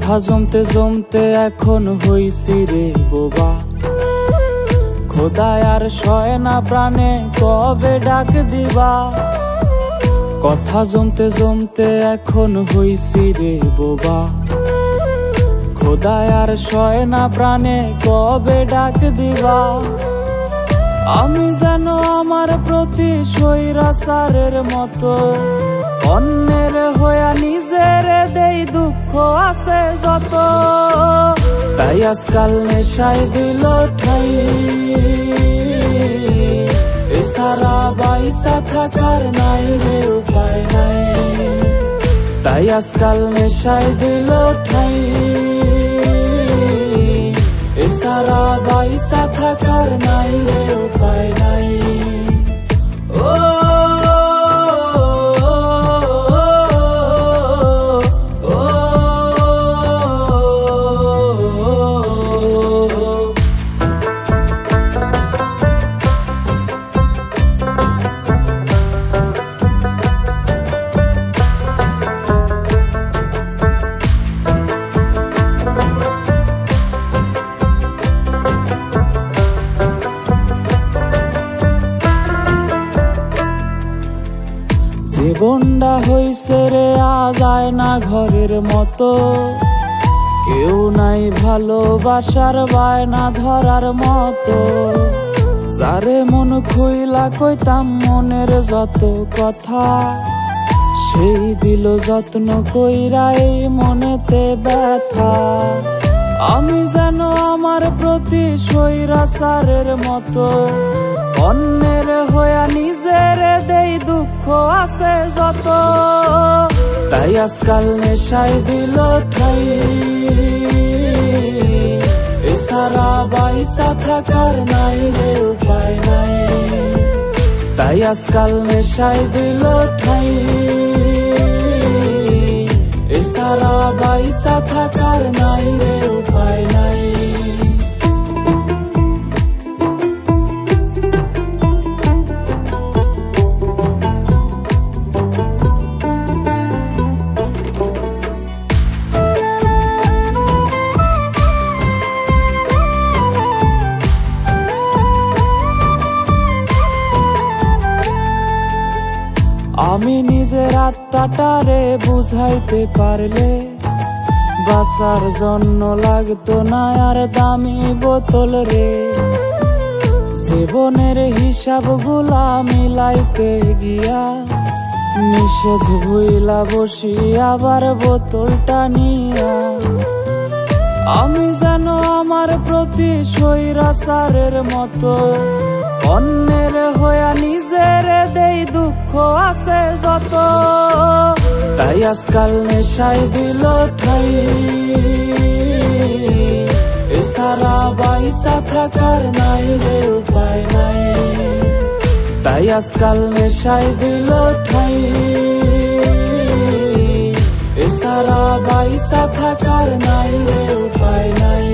কথা জমতে জমতে এখন হইছি রে বোবা, খোদায় আর সয় না প্রাণে কবে ডাক দিবা। কথা জমতে জমতে এখন হইছি রে বোবা, খোদায় আর সয় না প্রাণে কবে ডাক দিবা। আমি যেন আমার প্রতি স্বৈরাচারের মতো অন্যের হইয়া নিজের দেই দুঃখ আছে যত। তাই আজকাল নেশায় দিল ঠাই, এছাড়া বাইসা থাকার নাই রে উপায় নাই। তাই আজকাল নেশায় দিল ঠাই, এছাড়া বাইসা থাকার নাই রে উপায় নাই। ও জীবনটা হইছে রে আজ আয়না ঘরের মতো, কেউ নাই ভালোবাসার বায়না ধরার মতো। যারে মন খুইলা কইতাম মনের যত কথা, সেই দিল যত্ন কইরা এই মনেতে ব্যথা। আমি যেন আমার প্রতি স্বৈরাচারের মতো অন্যের হইয়া নিজের দেই দুঃখ আছে যত। তাই আজকাল নেশায় দিল ঠাই, এছাড়া বাইসা থাকার নাই রে উপায় নাই। তাই আজকাল নেশায় দিল ঠাই, এছাড়া বাইসা থাকার নাই রে উপায় নাই। আমি নিজের আত্মাটারে বুঝাইতে পারলে বাঁচার জন্য লাগতো না আর দামি বোতল রে। জীবনের হিসাবগুলা মিলাইতে গিয়া নিষেধ ভুইলা বসি আবার বোতলটা নিয়া। আমি যেন আমার প্রতি স্বৈরাচারের মতো অন্যের হইয়া নিজের দেই দুঃখ আছে যত। তাই আজকাল নেশায় দিল ঠাই, এছাড়া বাইসা থাকার নাই রে উপায় নাই। তাই আজকাল নেশায় দিল ঠাই, এছাড়া বাইসা থাকার নাই রে উপায় নাই।